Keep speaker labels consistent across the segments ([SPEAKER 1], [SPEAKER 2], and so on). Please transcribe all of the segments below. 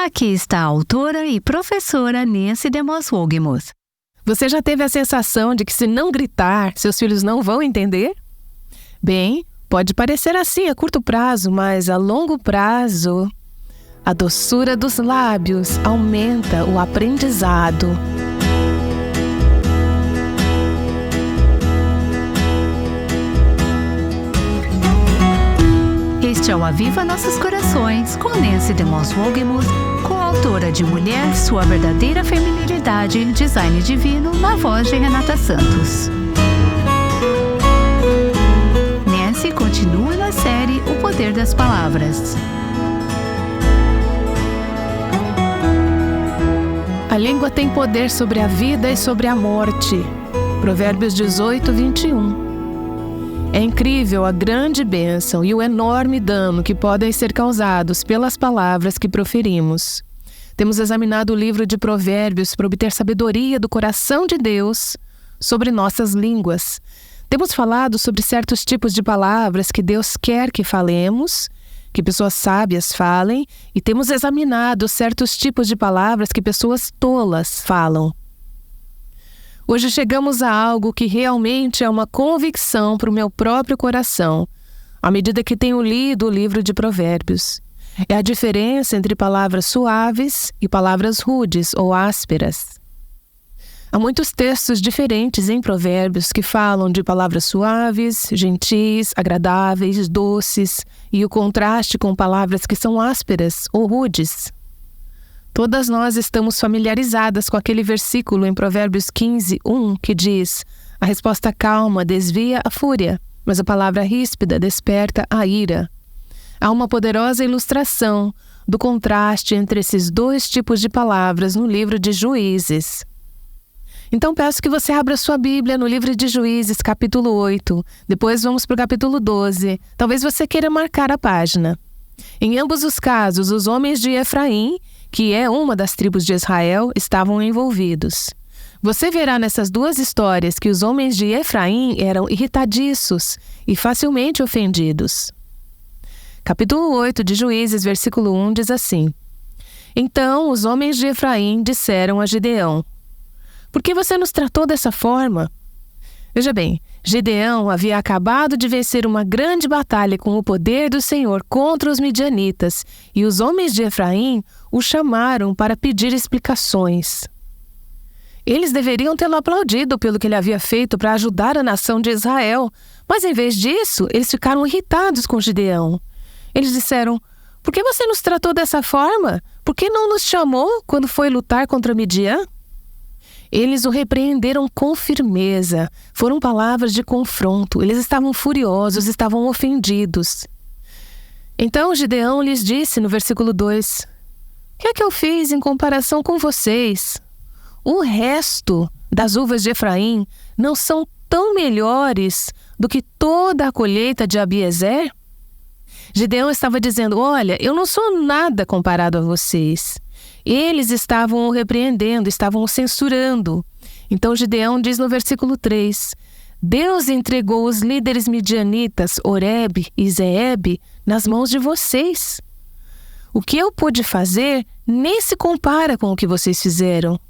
[SPEAKER 1] Aqui está a autora e professora Nancy DeMoss Wolgemuth.
[SPEAKER 2] Você já teve a sensação de que se não gritar, seus filhos não vão entender? Bem, pode parecer assim a curto prazo, mas a longo prazo, a doçura dos lábios aumenta o aprendizado.
[SPEAKER 1] Este é o Aviva Nossos Corações, com Nancy DeMoss Wolgemuth, coautora de Mulher, Sua Verdadeira Feminilidade, Design Divino, na voz de Renata Santos. Nancy continua na série O Poder das Palavras.
[SPEAKER 2] A língua tem poder sobre a vida e sobre a morte. Provérbios 18, 21. É incrível a grande bênção e o enorme dano que podem ser causados pelas palavras que proferimos. Temos examinado o livro de Provérbios para obter sabedoria do coração de Deus sobre nossas línguas. Temos falado sobre certos tipos de palavras que Deus quer que falemos, que pessoas sábias falem, e temos examinado certos tipos de palavras que pessoas tolas falam. Hoje chegamos a algo que realmente é uma convicção para o meu próprio coração, à medida que tenho lido o livro de Provérbios. É a diferença entre palavras suaves e palavras rudes ou ásperas. Há muitos textos diferentes em Provérbios que falam de palavras suaves, gentis, agradáveis, doces, e o contraste com palavras que são ásperas ou rudes. Todas nós estamos familiarizadas com aquele versículo em Provérbios 15, 1, que diz: a resposta calma desvia a fúria, mas a palavra ríspida desperta a ira. Há uma poderosa ilustração do contraste entre esses dois tipos de palavras no livro de Juízes. Então peço que você abra sua Bíblia no livro de Juízes, capítulo 8. Depois vamos para o capítulo 12. Talvez você queira marcar a página. Em ambos os casos, os homens de Efraim, que é uma das tribos de Israel, estavam envolvidos. Você verá nessas duas histórias que os homens de Efraim eram irritadiços e facilmente ofendidos. Capítulo 8 de Juízes, versículo 1 diz assim: Então os homens de Efraim disseram a Gideão: Por que você nos tratou dessa forma? Veja bem, Gideão havia acabado de vencer uma grande batalha com o poder do Senhor contra os midianitas, e os homens de Efraim o chamaram para pedir explicações. Eles deveriam tê-lo aplaudido pelo que ele havia feito para ajudar a nação de Israel, mas em vez disso, eles ficaram irritados com Gideão. Eles disseram: Por que você nos tratou dessa forma? Por que não nos chamou quando foi lutar contra Midian? Eles o repreenderam com firmeza. Foram palavras de confronto. Eles estavam furiosos, estavam ofendidos. Então Gideão lhes disse no versículo 2: O que é que eu fiz em comparação com vocês? O resto das uvas de Efraim não são tão melhores do que toda a colheita de Abiezer? Gideão estava dizendo: Olha, eu não sou nada comparado a vocês. Eles estavam o repreendendo, estavam o censurando. Então Gideão diz no versículo 3: Deus entregou os líderes midianitas, Oreb e Zeeb, nas mãos de vocês. O que eu pude fazer nem se compara com o que vocês fizeram.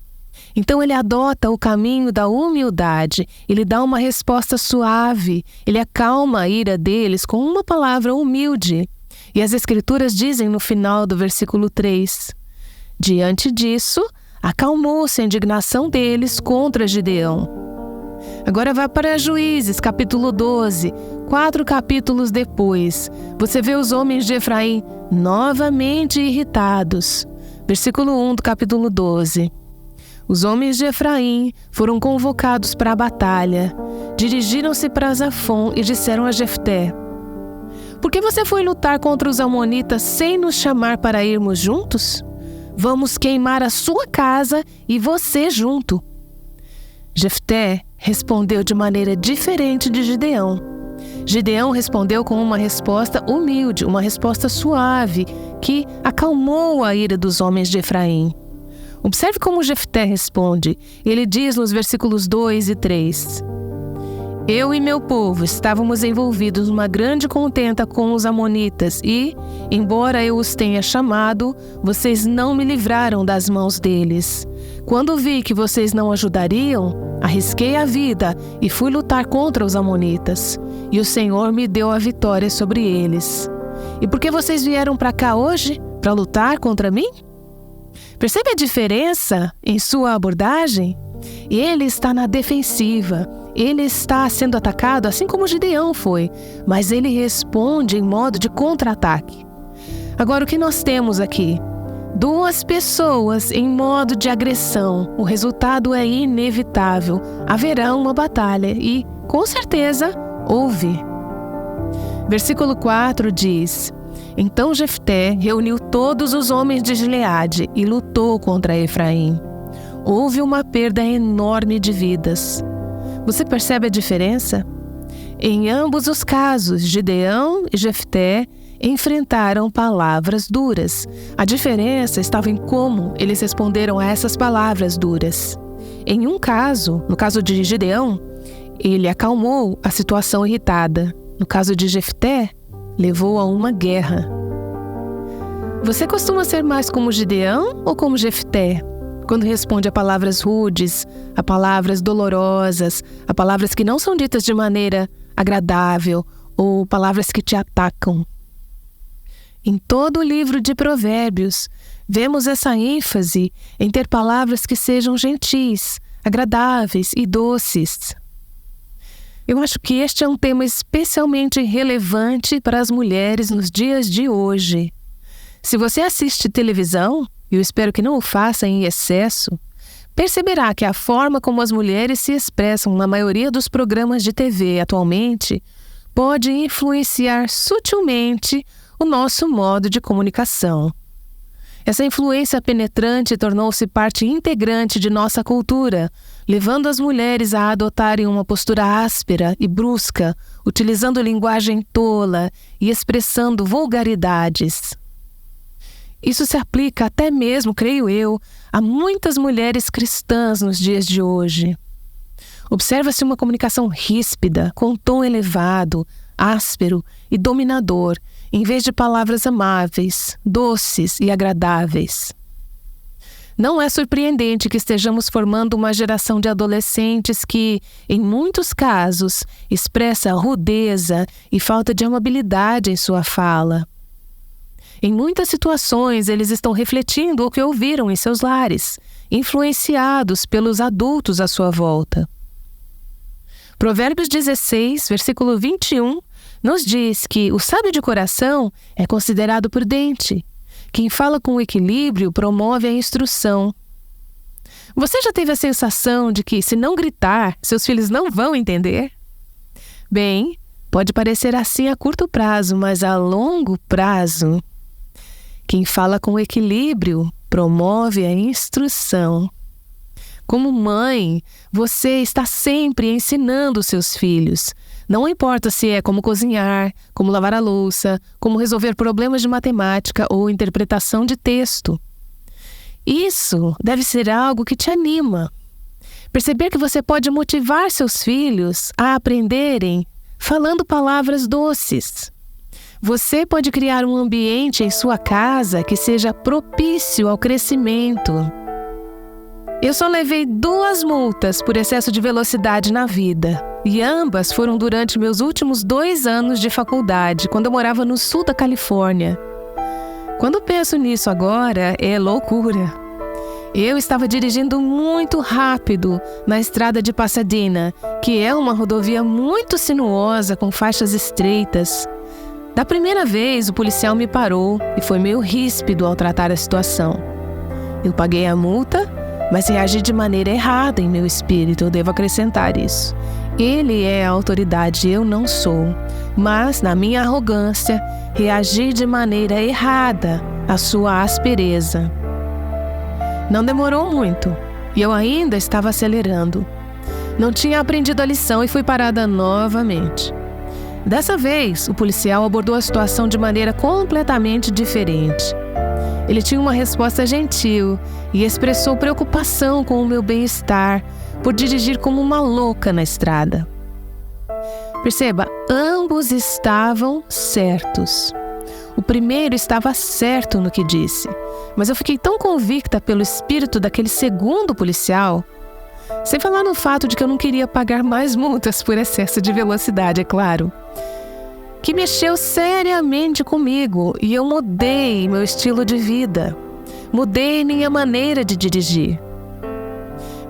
[SPEAKER 2] Então ele adota o caminho da humildade, ele dá uma resposta suave, ele acalma a ira deles com uma palavra humilde. E as Escrituras dizem no final do versículo 3: Diante disso, acalmou-se a indignação deles contra Gideão. Agora vá para Juízes, capítulo 12. 4 capítulos depois, você vê os homens de Efraim novamente irritados. Versículo 1 do capítulo 12. Os homens de Efraim foram convocados para a batalha. Dirigiram-se para Zafon e disseram a Jefté: Por que você foi lutar contra os amonitas sem nos chamar para irmos juntos? Vamos queimar a sua casa e você junto. Jefté respondeu de maneira diferente de Gideão. Gideão respondeu com uma resposta humilde, uma resposta suave, que acalmou a ira dos homens de Efraim. Observe como Jefté responde. Ele diz nos versículos 2 e 3: Eu e meu povo estávamos envolvidos numa grande contenda com os amonitas e, embora eu os tenha chamado, vocês não me livraram das mãos deles. Quando vi que vocês não ajudariam, arrisquei a vida e fui lutar contra os amonitas. E o Senhor me deu a vitória sobre eles. E por que vocês vieram para cá hoje? Para lutar contra mim? Percebe a diferença em sua abordagem? Ele está na defensiva. Ele está sendo atacado assim como Gideão foi, mas ele responde em modo de contra-ataque. Agora, o que nós temos aqui? 2 pessoas em modo de agressão. O resultado é inevitável. Haverá uma batalha e, com certeza, houve. Versículo 4 diz: Então Jefté reuniu todos os homens de Gileade e lutou contra Efraim. Houve uma perda enorme de vidas. Você percebe a diferença? Em ambos os casos, Gideão e Jefté enfrentaram palavras duras. A diferença estava em como eles responderam a essas palavras duras. Em um caso, no caso de Gideão, ele acalmou a situação irritada. No caso de Jefté, levou a uma guerra. Você costuma ser mais como Gideão ou como Jefté? Quando responde a palavras rudes, a palavras dolorosas, a palavras que não são ditas de maneira agradável ou palavras que te atacam. Em todo o livro de Provérbios, vemos essa ênfase em ter palavras que sejam gentis, agradáveis e doces. Eu acho que este é um tema especialmente relevante para as mulheres nos dias de hoje. Se você assiste televisão, e eu espero que não o faça em excesso, perceberá que a forma como as mulheres se expressam na maioria dos programas de TV atualmente pode influenciar sutilmente o nosso modo de comunicação. Essa influência penetrante tornou-se parte integrante de nossa cultura, levando as mulheres a adotarem uma postura áspera e brusca, utilizando linguagem tola e expressando vulgaridades. Isso se aplica até mesmo, creio eu, a muitas mulheres cristãs nos dias de hoje. Observa-se uma comunicação ríspida, com tom elevado, áspero e dominador, em vez de palavras amáveis, doces e agradáveis. Não é surpreendente que estejamos formando uma geração de adolescentes que, em muitos casos, expressa rudeza e falta de amabilidade em sua fala. Em muitas situações, eles estão refletindo o que ouviram em seus lares, influenciados pelos adultos à sua volta. Provérbios 16, versículo 21, nos diz que o sábio de coração é considerado prudente. Quem fala com equilíbrio promove a instrução. Você já teve a sensação de que, se não gritar, seus filhos não vão entender? Bem, pode parecer assim a curto prazo, mas a longo prazo, quem fala com equilíbrio promove a instrução. Como mãe, você está sempre ensinando seus filhos. Não importa se é como cozinhar, como lavar a louça, como resolver problemas de matemática ou interpretação de texto. Isso deve ser algo que te anima. Perceber que você pode motivar seus filhos a aprenderem falando palavras doces. Você pode criar um ambiente em sua casa que seja propício ao crescimento. Eu só levei 2 multas por excesso de velocidade na vida, e ambas foram durante meus últimos 2 anos de faculdade, quando eu morava no sul da Califórnia. Quando penso nisso agora, é loucura. Eu estava dirigindo muito rápido na estrada de Pasadena, que é uma rodovia muito sinuosa com faixas estreitas. Da primeira vez, o policial me parou e foi meio ríspido ao tratar a situação. Eu paguei a multa, mas reagi de maneira errada em meu espírito, eu devo acrescentar isso. Ele é a autoridade, eu não sou. Mas, na minha arrogância, reagi de maneira errada à sua aspereza. Não demorou muito, e eu ainda estava acelerando. Não tinha aprendido a lição e fui parada novamente. Dessa vez, o policial abordou a situação de maneira completamente diferente. Ele tinha uma resposta gentil e expressou preocupação com o meu bem-estar por dirigir como uma louca na estrada. Perceba, ambos estavam certos. O primeiro estava certo no que disse, mas eu fiquei tão convicta pelo espírito daquele segundo policial, sem falar no fato de que eu não queria pagar mais multas por excesso de velocidade, é claro, que mexeu seriamente comigo e eu mudei meu estilo de vida, mudei minha maneira de dirigir.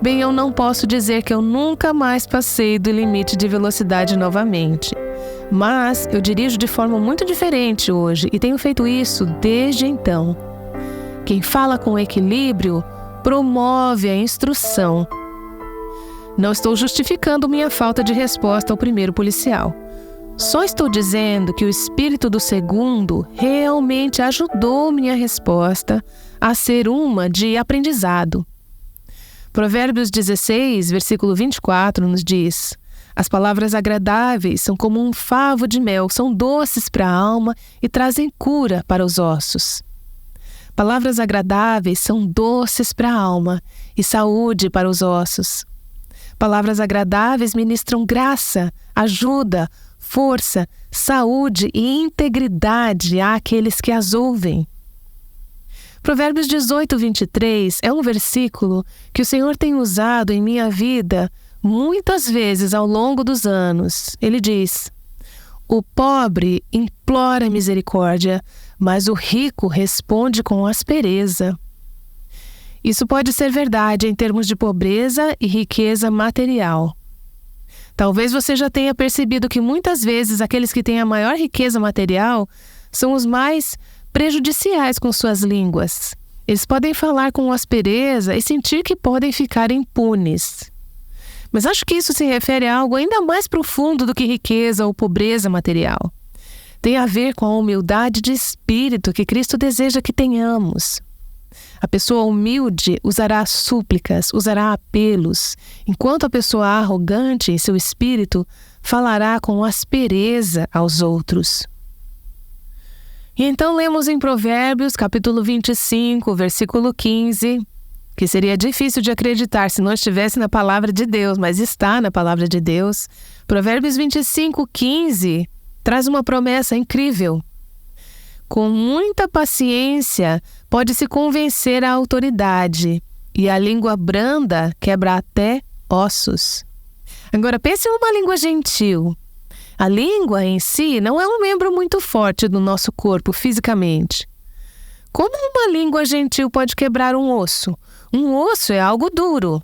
[SPEAKER 2] Bem, eu não posso dizer que eu nunca mais passei do limite de velocidade novamente, mas eu dirijo de forma muito diferente hoje e tenho feito isso desde então. Quem fala com equilíbrio promove a instrução. Não estou justificando minha falta de resposta ao primeiro policial. Só estou dizendo que o espírito do segundo realmente ajudou minha resposta a ser uma de aprendizado. Provérbios 16, versículo 24, nos diz: as palavras agradáveis são como um favo de mel, são doces para a alma e trazem cura para os ossos. Palavras agradáveis são doces para a alma e saúde para os ossos. Palavras agradáveis ministram graça, ajuda, força, saúde e integridade àqueles que as ouvem. Provérbios 18, 23 é um versículo que o Senhor tem usado em minha vida muitas vezes ao longo dos anos. Ele diz: o pobre implora misericórdia, mas o rico responde com aspereza. Isso pode ser verdade em termos de pobreza e riqueza material. Talvez você já tenha percebido que muitas vezes aqueles que têm a maior riqueza material são os mais prejudiciais com suas línguas. Eles podem falar com aspereza e sentir que podem ficar impunes. Mas acho que isso se refere a algo ainda mais profundo do que riqueza ou pobreza material. Tem a ver com a humildade de espírito que Cristo deseja que tenhamos. A pessoa humilde usará súplicas, usará apelos, enquanto a pessoa arrogante em seu espírito falará com aspereza aos outros. E então lemos em Provérbios, capítulo 25, versículo 15, que seria difícil de acreditar se não estivesse na palavra de Deus, mas está na palavra de Deus. Provérbios 25, 15 traz uma promessa incrível. Com muita paciência pode-se convencer a autoridade, e a língua branda quebra até ossos. Agora pense em uma língua gentil. A língua em si não é um membro muito forte do nosso corpo fisicamente. Como uma língua gentil pode quebrar um osso? Um osso é algo duro.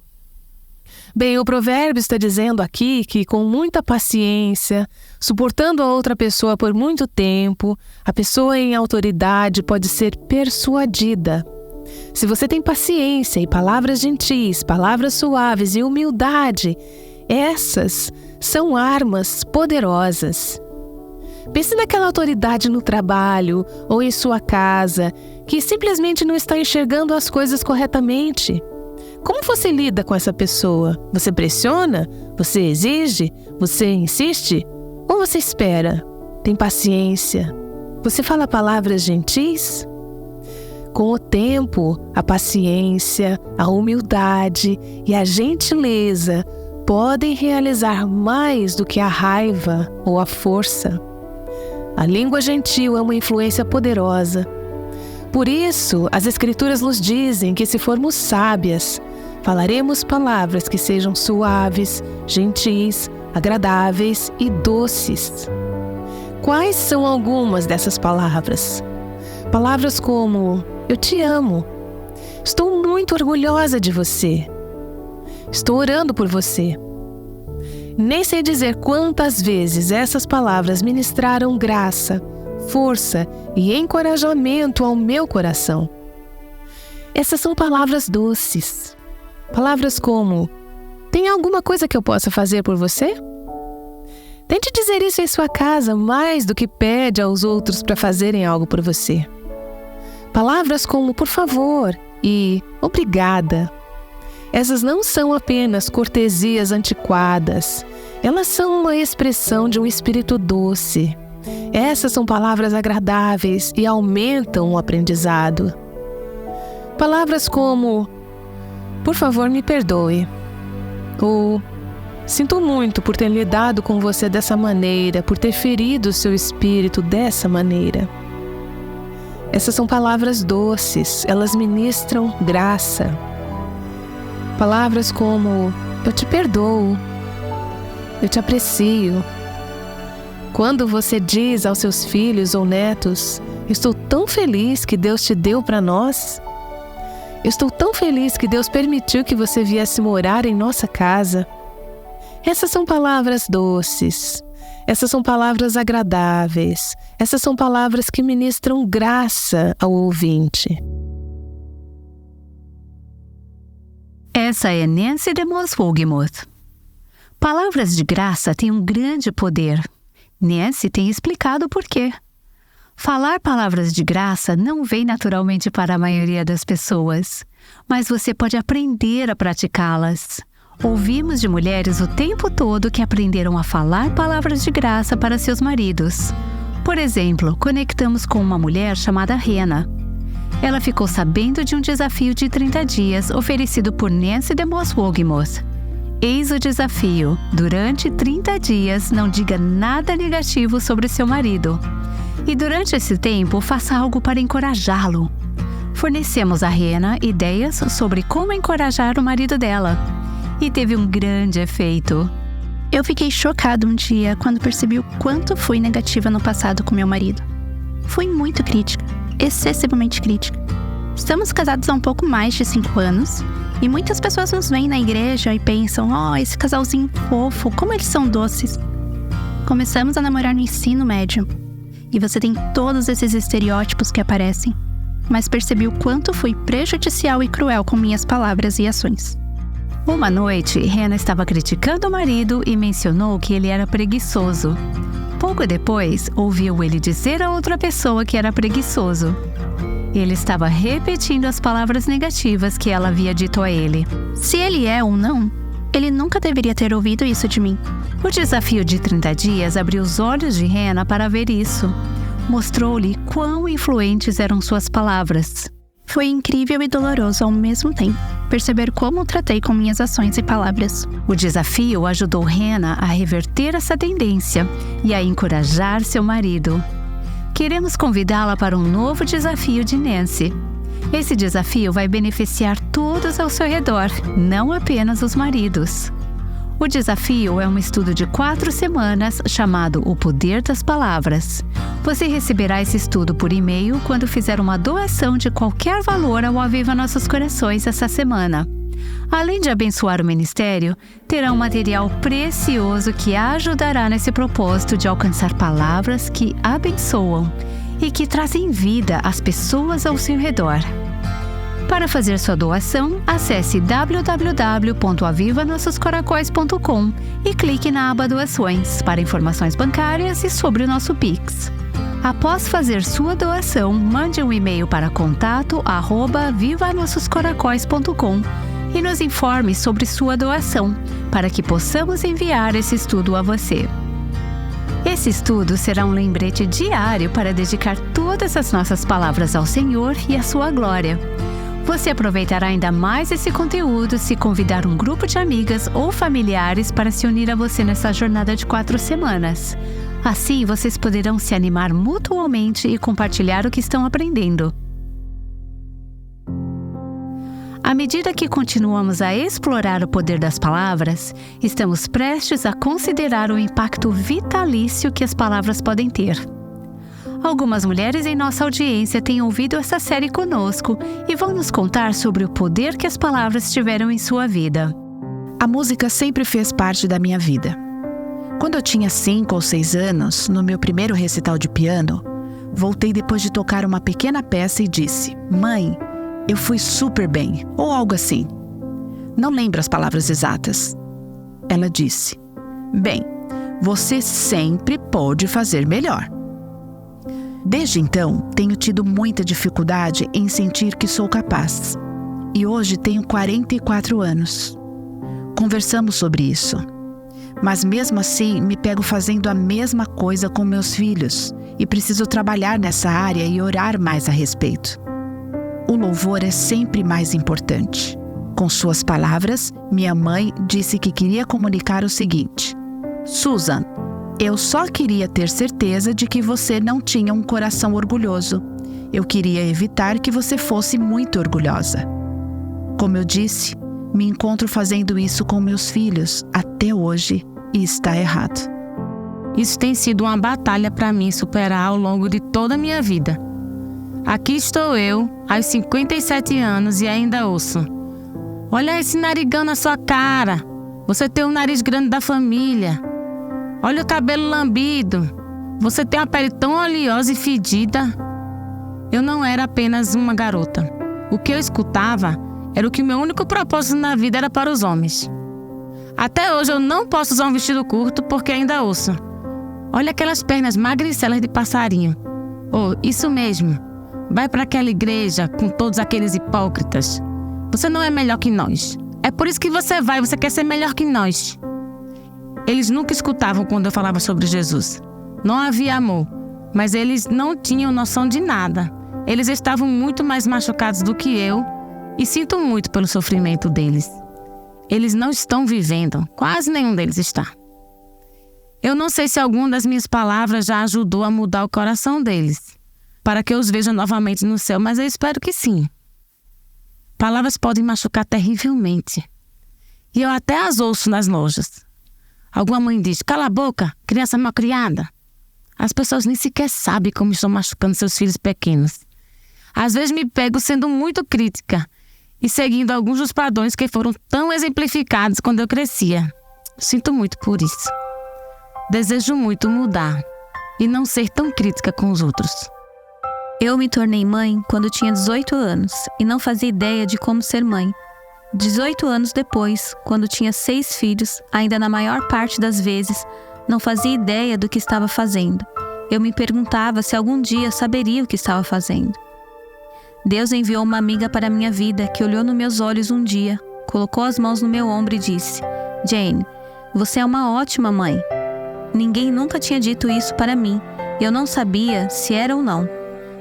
[SPEAKER 2] Bem, o provérbio está dizendo aqui que com muita paciência, suportando a outra pessoa por muito tempo, a pessoa em autoridade pode ser persuadida. Se você tem paciência e palavras gentis, palavras suaves e humildade, essas são armas poderosas. Pense naquela autoridade no trabalho ou em sua casa que simplesmente não está enxergando as coisas corretamente. Como você lida com essa pessoa? Você pressiona? Você exige? Você insiste? Ou você espera? Tem paciência? Você fala palavras gentis? Com o tempo, a paciência, a humildade e a gentileza podem realizar mais do que a raiva ou a força. A língua gentil é uma influência poderosa. Por isso, as Escrituras nos dizem que se formos sábias, falaremos palavras que sejam suaves, gentis, agradáveis e doces. Quais são algumas dessas palavras? Palavras como: eu te amo, estou muito orgulhosa de você, estou orando por você. Nem sei dizer quantas vezes essas palavras ministraram graça, força e encorajamento ao meu coração. Essas são palavras doces. Palavras como: tem alguma coisa que eu possa fazer por você? Tente dizer isso em sua casa mais do que pede aos outros para fazerem algo por você. Palavras como por favor e obrigada. Essas não são apenas cortesias antiquadas. Elas são uma expressão de um espírito doce. Essas são palavras agradáveis e aumentam o aprendizado. Palavras como: por favor, me perdoe. Ou Sinto muito por ter lidado com você dessa maneira, por ter ferido o seu espírito dessa maneira. Essas são palavras doces, elas ministram graça. Palavras como: eu te perdoo, eu te aprecio. Quando você diz aos seus filhos ou netos: estou tão feliz que Deus te deu para nós. Estou tão feliz que Deus permitiu que você viesse morar em nossa casa. Essas são palavras doces. Essas são palavras agradáveis. Essas são palavras que ministram graça ao ouvinte.
[SPEAKER 1] Essa é Nancy DeMoss Wogemuth. Palavras de graça têm um grande poder. Nancy tem explicado o porquê. Falar palavras de graça não vem naturalmente para a maioria das pessoas, mas você pode aprender a praticá-las. Ouvimos de mulheres o tempo todo que aprenderam a falar palavras de graça para seus maridos. Por exemplo, conectamos com uma mulher chamada Hannah. Ela ficou sabendo de um desafio de 30 dias oferecido por Nancy DeMoss Wogemuth. Eis o desafio: durante 30 dias não diga nada negativo sobre seu marido. E durante esse tempo, faça algo para encorajá-lo. Fornecemos a Hannah ideias sobre como encorajar o marido dela. E teve um grande efeito.
[SPEAKER 3] Eu fiquei chocada um dia quando percebi o quanto fui negativa no passado com meu marido. Fui muito crítica, excessivamente crítica. Estamos casados há um pouco mais de 5 anos e muitas pessoas nos veem na igreja e pensam: oh, esse casalzinho fofo, como eles são doces. Começamos a namorar no ensino médio e você tem todos esses estereótipos que aparecem, mas percebi o quanto fui prejudicial e cruel com minhas palavras e ações.
[SPEAKER 1] Uma noite, Hannah estava criticando o marido e mencionou que ele era preguiçoso. Pouco depois, ouviu ele dizer a outra pessoa que era preguiçoso. Ele estava repetindo as palavras negativas que ela havia dito a ele.
[SPEAKER 3] Se ele é ou não, ele nunca deveria ter ouvido isso de mim.
[SPEAKER 1] O desafio de 30 dias abriu os olhos de Hannah para ver isso. Mostrou-lhe quão influentes eram suas palavras.
[SPEAKER 3] Foi incrível e doloroso ao mesmo tempo perceber como tratei com minhas ações e palavras.
[SPEAKER 1] O desafio ajudou Hannah a reverter essa tendência e a encorajar seu marido. Queremos convidá-la para um novo desafio de Nancy. Esse desafio vai beneficiar todos ao seu redor, não apenas os maridos. O desafio é um estudo de 4 semanas chamado O Poder das Palavras. Você receberá esse estudo por e-mail quando fizer uma doação de qualquer valor ao Aviva Nossos Corações essa semana. Além de abençoar o ministério, terá um material precioso que ajudará nesse propósito de alcançar palavras que abençoam e que trazem vida às pessoas ao seu redor. Para fazer sua doação, acesse www.avivanossoscoracóis.com e clique na aba Doações para informações bancárias e sobre o nosso Pix. Após fazer sua doação, mande um e-mail para contato@avivanossoscoracóis.com e nos informe sobre sua doação, para que possamos enviar esse estudo a você. Esse estudo será um lembrete diário para dedicar todas as nossas palavras ao Senhor e à sua glória. Você aproveitará ainda mais esse conteúdo se convidar um grupo de amigas ou familiares para se unir a você nessa jornada de 4 semanas. Assim, vocês poderão se animar mutuamente e compartilhar o que estão aprendendo. À medida que continuamos a explorar o poder das palavras, estamos prestes a considerar o impacto vitalício que as palavras podem ter. Algumas mulheres em nossa audiência têm ouvido essa série conosco e vão nos contar sobre o poder que as palavras tiveram em sua vida.
[SPEAKER 4] A música sempre fez parte da minha vida. Quando eu tinha 5 ou 6 anos, no meu primeiro recital de piano, voltei depois de tocar uma pequena peça e disse: "Mãe, eu fui super bem", ou algo assim. Não lembro as palavras exatas. Ela disse: "Bem, você sempre pode fazer melhor." Desde então, tenho tido muita dificuldade em sentir que sou capaz. E hoje tenho 44 anos. Conversamos sobre isso. Mas mesmo assim, me pego fazendo a mesma coisa com meus filhos e preciso trabalhar nessa área e orar mais a respeito. O louvor é sempre mais importante. Com suas palavras, minha mãe disse que queria comunicar o seguinte: Susan, eu só queria ter certeza de que você não tinha um coração orgulhoso. Eu queria evitar que você fosse muito orgulhosa. Como eu disse, me encontro fazendo isso com meus filhos até hoje e está errado.
[SPEAKER 5] Isso tem sido uma batalha para mim superar ao longo de toda a minha vida. Aqui estou eu, aos 57 anos e ainda ouço: olha esse narigão na sua cara. Você tem o nariz grande da família. Olha o cabelo lambido. Você tem uma pele tão oleosa e fedida. Eu não era apenas uma garota. O que eu escutava era o que meu único propósito na vida era para os homens. Até hoje eu não posso usar um vestido curto porque ainda ouço: olha aquelas pernas magricelas de passarinho. Oh, isso mesmo. Vai para aquela igreja com todos aqueles hipócritas. Você não é melhor que nós. É por isso que você quer ser melhor que nós. Eles nunca escutavam quando eu falava sobre Jesus. Não havia amor, mas eles não tinham noção de nada. Eles estavam muito mais machucados do que eu e sinto muito pelo sofrimento deles. Eles não estão vivendo, quase nenhum deles está. Eu não sei se alguma das minhas palavras já ajudou a mudar o coração deles, para que eu os veja novamente no céu, mas eu espero que sim. Palavras podem machucar terrivelmente. E eu até as ouço nas lojas. Alguma mãe diz: cala a boca, criança malcriada. As pessoas nem sequer sabem como estão machucando seus filhos pequenos. Às vezes me pego sendo muito crítica e seguindo alguns dos padrões que foram tão exemplificados quando eu crescia. Sinto muito por isso. Desejo muito mudar e não ser tão crítica com os outros.
[SPEAKER 3] Eu me tornei mãe quando tinha 18 anos e não fazia ideia de como ser mãe. 18 anos depois, quando tinha 6 filhos, ainda na maior parte das vezes, não fazia ideia do que estava fazendo. Eu me perguntava se algum dia saberia o que estava fazendo. Deus enviou uma amiga para a minha vida que olhou nos meus olhos um dia, colocou as mãos no meu ombro e disse: Jane, você é uma ótima mãe. Ninguém nunca tinha dito isso para mim e eu não sabia se era ou não.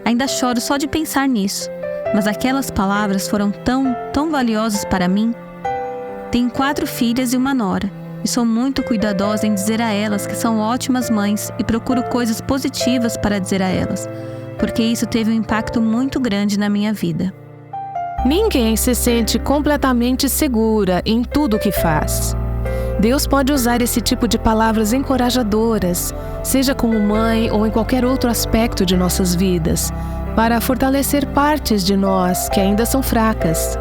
[SPEAKER 3] Ainda choro só de pensar nisso, mas aquelas palavras foram tão valiosas para mim. Tenho 4 filhas e uma nora, e sou muito cuidadosa em dizer a elas que são ótimas mães e procuro coisas positivas para dizer a elas, porque isso teve um impacto muito grande na minha vida.
[SPEAKER 2] Ninguém se sente completamente segura em tudo o que faz. Deus pode usar esse tipo de palavras encorajadoras, seja como mãe ou em qualquer outro aspecto de nossas vidas, para fortalecer partes de nós que ainda são fracas.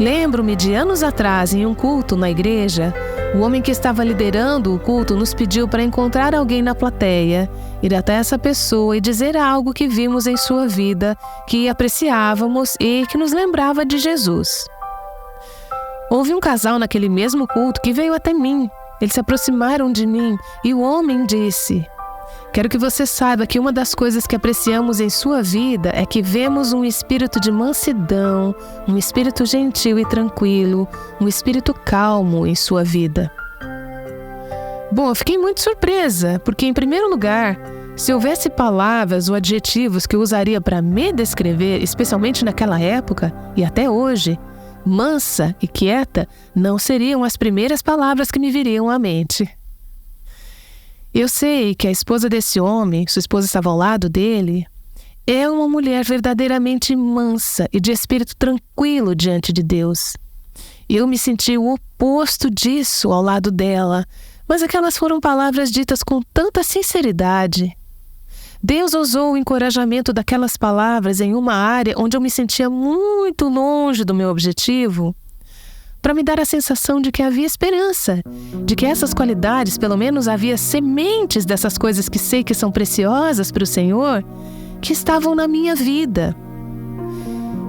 [SPEAKER 2] Lembro-me de anos atrás, em um culto na igreja, o homem que estava liderando o culto nos pediu para encontrar alguém na plateia, ir até essa pessoa e dizer algo que vimos em sua vida, que apreciávamos e que nos lembrava de Jesus. Houve um casal naquele mesmo culto que veio até mim. Eles se aproximaram de mim e o homem disse: quero que você saiba que uma das coisas que apreciamos em sua vida é que vemos um espírito de mansidão, um espírito gentil e tranquilo, um espírito calmo em sua vida. Bom, eu fiquei muito surpresa, porque em primeiro lugar, se houvesse palavras ou adjetivos que eu usaria para me descrever, especialmente naquela época e até hoje, mansa e quieta não seriam as primeiras palavras que me viriam à mente. Eu sei que a esposa desse homem, sua esposa estava ao lado dele, é uma mulher verdadeiramente mansa e de espírito tranquilo diante de Deus. Eu me senti o oposto disso ao lado dela, mas aquelas foram palavras ditas com tanta sinceridade. Deus usou o encorajamento daquelas palavras em uma área onde eu me sentia muito longe do meu objetivo, para me dar a sensação de que havia esperança, de que essas qualidades, pelo menos havia sementes dessas coisas que sei que são preciosas para o Senhor, que estavam na minha vida.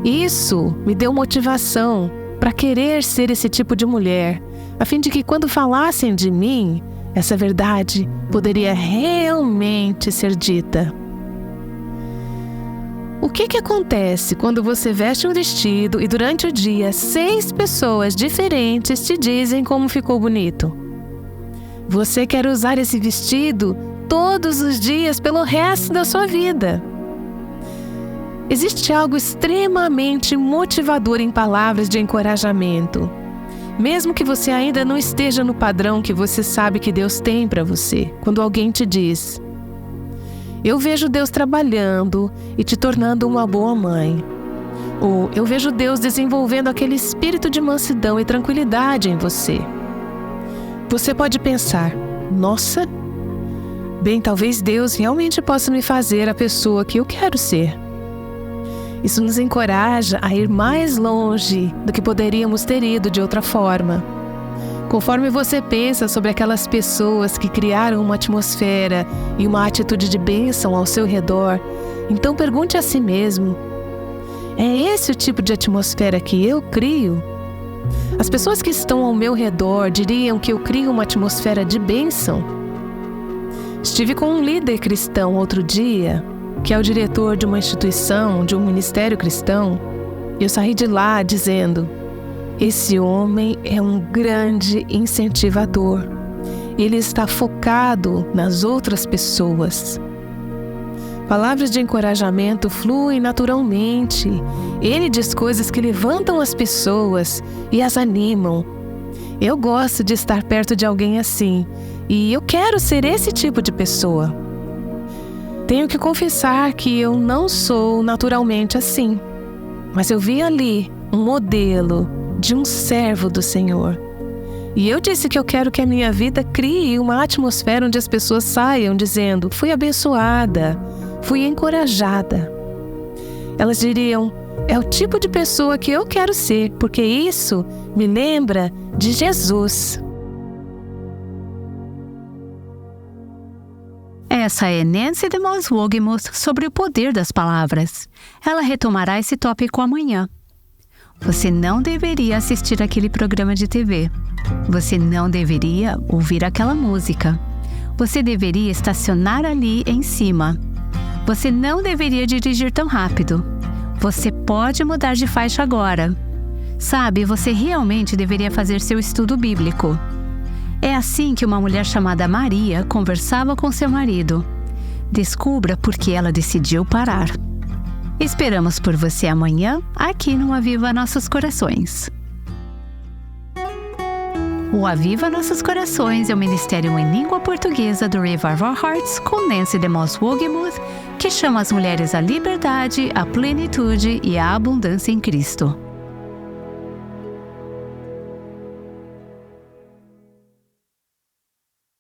[SPEAKER 2] Isso me deu motivação para querer ser esse tipo de mulher, a fim de que quando falassem de mim, essa verdade poderia realmente ser dita. O que acontece quando você veste um vestido e durante o dia 6 pessoas diferentes te dizem como ficou bonito? Você quer usar esse vestido todos os dias pelo resto da sua vida. Existe algo extremamente motivador em palavras de encorajamento. Mesmo que você ainda não esteja no padrão que você sabe que Deus tem para você, quando alguém te diz: eu vejo Deus trabalhando e te tornando uma boa mãe. Ou eu vejo Deus desenvolvendo aquele espírito de mansidão e tranquilidade em você. Você pode pensar: nossa, bem, talvez Deus realmente possa me fazer a pessoa que eu quero ser. Isso nos encoraja a ir mais longe do que poderíamos ter ido de outra forma. Conforme você pensa sobre aquelas pessoas que criaram uma atmosfera e uma atitude de bênção ao seu redor, então pergunte a si mesmo: é esse o tipo de atmosfera que eu crio? As pessoas que estão ao meu redor diriam que eu crio uma atmosfera de bênção? Estive com um líder cristão outro dia, que é o diretor de uma instituição, de um ministério cristão, e eu saí de lá dizendo: esse homem é um grande incentivador. Ele está focado nas outras pessoas. Palavras de encorajamento fluem naturalmente. Ele diz coisas que levantam as pessoas e as animam. Eu gosto de estar perto de alguém assim, e eu quero ser esse tipo de pessoa. Tenho que confessar que eu não sou naturalmente assim, mas eu vi ali um modelo de um servo do Senhor. E eu disse que eu quero que a minha vida crie uma atmosfera onde as pessoas saiam dizendo: fui abençoada, fui encorajada. Elas diriam: é o tipo de pessoa que eu quero ser, porque isso me lembra de Jesus.
[SPEAKER 1] Essa é Nancy DeMoss Wogemuth sobre o poder das palavras. Ela retomará esse tópico amanhã. Você não deveria assistir aquele programa de TV. Você não deveria ouvir aquela música. Você deveria estacionar ali em cima. Você não deveria dirigir tão rápido. Você pode mudar de faixa agora. Sabe, você realmente deveria fazer seu estudo bíblico. É assim que uma mulher chamada Maria conversava com seu marido. Descubra por que ela decidiu parar. Esperamos por você amanhã, aqui no Aviva Nossos Corações. O Aviva Nossos Corações é o ministério em língua portuguesa do Revival Hearts com Nancy DeMoss Wogemuth, que chama as mulheres à liberdade, à plenitude e à abundância em Cristo.